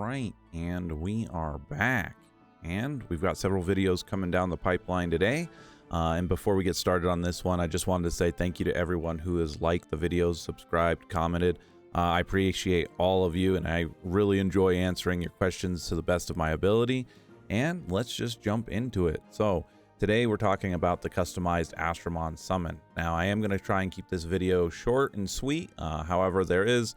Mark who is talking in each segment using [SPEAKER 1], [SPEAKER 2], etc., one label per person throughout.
[SPEAKER 1] right, and we are back. And we've got several videos coming down the pipeline today. And before we get started on this one, I just wanted to say thank you to everyone who has liked the videos, subscribed, commented. I appreciate all of you, and I really enjoy answering your questions to the best of my ability. And let's just jump into it. So today we're talking about the customized Astromon summon. Now I am going to try and keep this video short and sweet. However, there is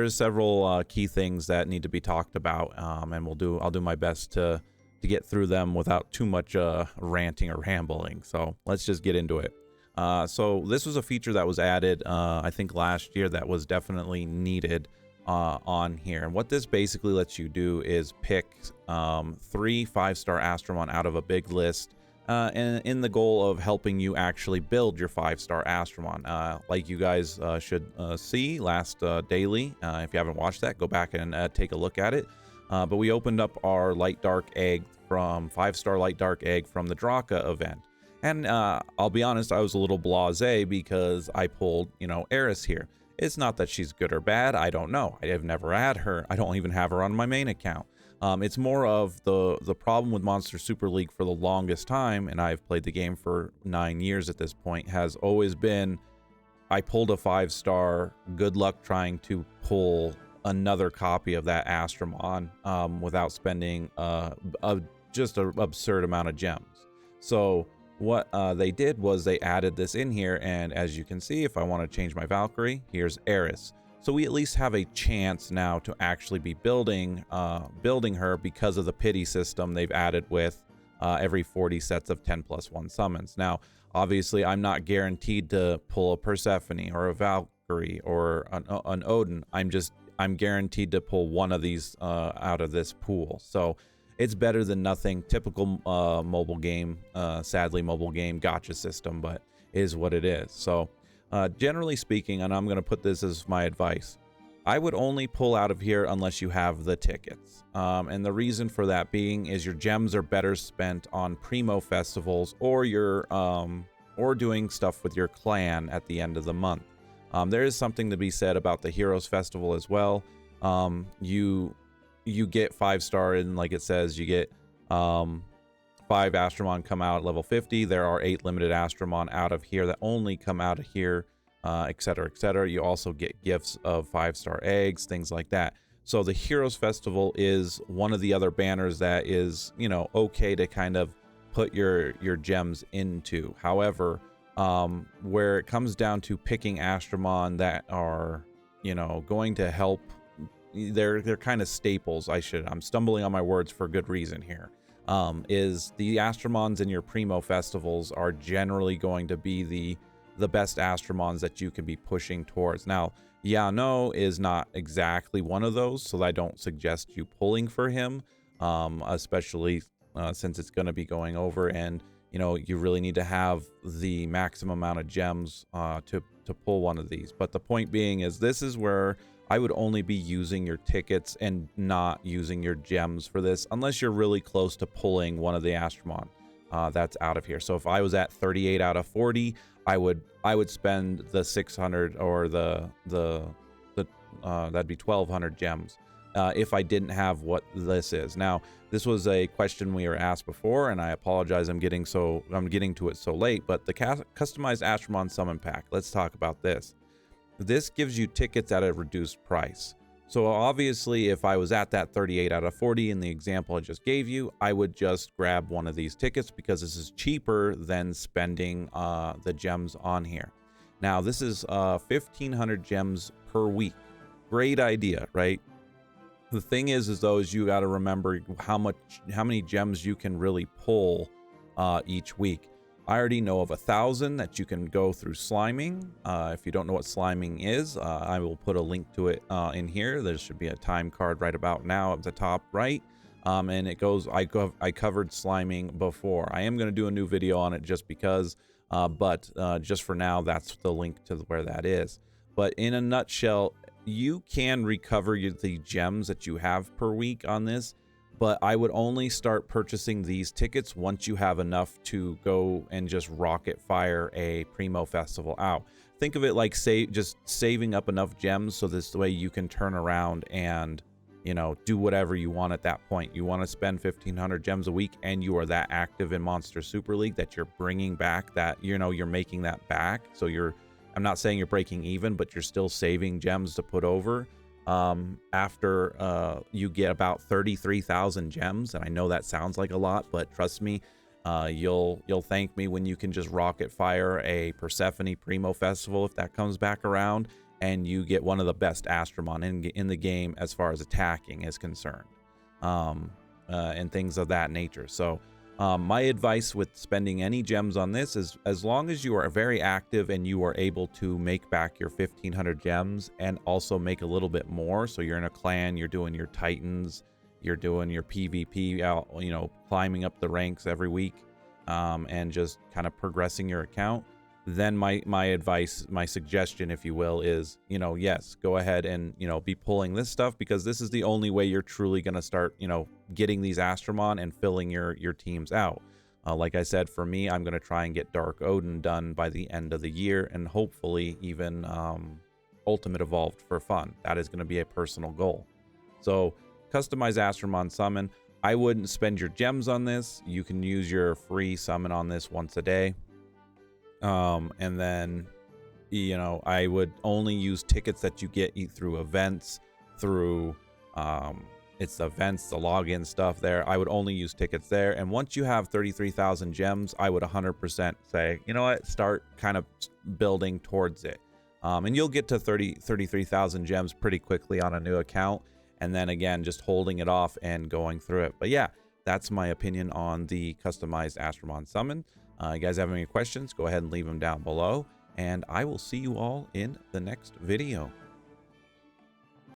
[SPEAKER 1] several key things that need to be talked about, and I'll do my best to get through them without too much ranting or rambling. So let's just get into it. So this was a feature that was added, I think last year, that was definitely needed on here. And what this basically lets you do is pick 3 5-star Astromon out of a big list, and in the goal of helping you actually build your 5-star Astromon. Like you guys should see last daily. If you haven't watched that, go back and take a look at it. But we opened up our light dark egg from 5-star light dark egg from the Draka event. And I'll be honest, I was a little blasé because I pulled, Eris here. It's not that she's good or bad. I don't know. I have never had her. I don't even have her on my main account. It's more of the problem with Monster Super League for the longest time, and I've played the game for 9 years at this point, has always been I pulled a 5-star. Good luck trying to pull another copy of that Astromon without spending just an absurd amount of gems. So what they did was they added this in here, and as you can see, if I want to change my Valkyrie, here's Eris. So we at least have a chance now to actually be building her because of the pity system they've added with every 40 sets of 10+1 summons. Now, obviously, I'm not guaranteed to pull a Persephone or a Valkyrie or an Odin. I'm guaranteed to pull one of these out of this pool. So it's better than nothing. Typical mobile game, sadly mobile game gotcha system, but is what it is. So generally speaking, and I'm going to put this as my advice, I would only pull out of here unless you have the tickets. And the reason for that being is your gems are better spent on primo festivals or or doing stuff with your clan at the end of the month. There is something to be said about the Heroes Festival as well. You get 5-star, and like it says, you get 5 Astromon come out at level 50. There are 8 limited Astromon out of here that only come out of here, etc., etc. You also get gifts of 5-star eggs, things like that. So the Heroes Festival is one of the other banners that is, okay to kind of put your gems into. However, where it comes down to picking Astromon that are, going to help, they're kind of staples. I'm stumbling on my words for good reason here. Is the Astromons in your primo festivals are generally going to be the best Astromons that you can be pushing towards. Now, Yano is not exactly one of those, so I don't suggest you pulling for him, especially since it's going to be going over, and you really need to have the maximum amount of gems to pull one of these. But the point being is, this is where I would only be using your tickets and not using your gems for this, unless you're really close to pulling one of the Astromon that's out of here. So if I was at 38 out of 40, I would spend the 600 or the that'd be 1,200 gems if I didn't have what this is. Now, this was a question we were asked before, and I apologize I'm getting to it so late, but the customized Astromon summon pack, let's talk about this. This gives you tickets at a reduced price. So obviously, if I was at that 38 out of 40 in the example I just gave you, I would just grab one of these tickets because this is cheaper than spending the gems on here. Now, this is 1,500 gems per week. Great idea, right? The thing is you got to remember how many gems you can really pull each week. I already know of 1,000 that you can go through sliming. If you don't know what sliming is, I will put a link to it in here. There should be a time card right about now at the top right. And it goes, I covered sliming before. I am going to do a new video on it just because, but just for now, that's the link to where that is. But in a nutshell, you can recover the gems that you have per week on this, but I would only start purchasing these tickets once you have enough to go and just rocket fire a primo festival out. Think of it like just saving up enough gems so this way you can turn around and you know, do whatever you want at that point. You want to spend 1,500 gems a week and you are that active in Monster Super League that you're bringing back that, you know, you're making that back. So I'm not saying you're breaking even, but you're still saving gems to put over. After you get about 33,000 gems, and I know that sounds like a lot, but trust me, you'll thank me when you can just rocket fire a Persephone Primo Festival if that comes back around, and you get one of the best Astromon in the game as far as attacking is concerned, and things of that nature. So my advice with spending any gems on this is, as long as you are very active and you are able to make back your 1,500 gems and also make a little bit more, so you're in a clan, you're doing your Titans, you're doing your PvP out, you know, climbing up the ranks every week, and just kind of progressing your account, then my advice, my suggestion, if you will, is, you know, yes, go ahead and, you know, be pulling this stuff, because this is the only way you're truly going to start, you know, getting these Astromon and filling your teams out. Like I said, for me, I'm going to try and get Dark Odin done by the end of the year, and hopefully even Ultimate Evolved for fun. That is going to be a personal goal. So customize Astromon summon. I wouldn't spend your gems on this. You can use your free summon on this once a day. And then, you know, I would only use tickets that you get through events, through it's the events, the login stuff there. I would only use tickets there. And once you have 33,000 gems, I would 100% say, you know what, start kind of building towards it. And you'll get to 33,000 gems pretty quickly on a new account. And then again, just holding it off and going through it. But yeah, that's my opinion on the customized Astromon summon. You guys have any questions, go ahead and leave them down below, and I will see you all in the next video.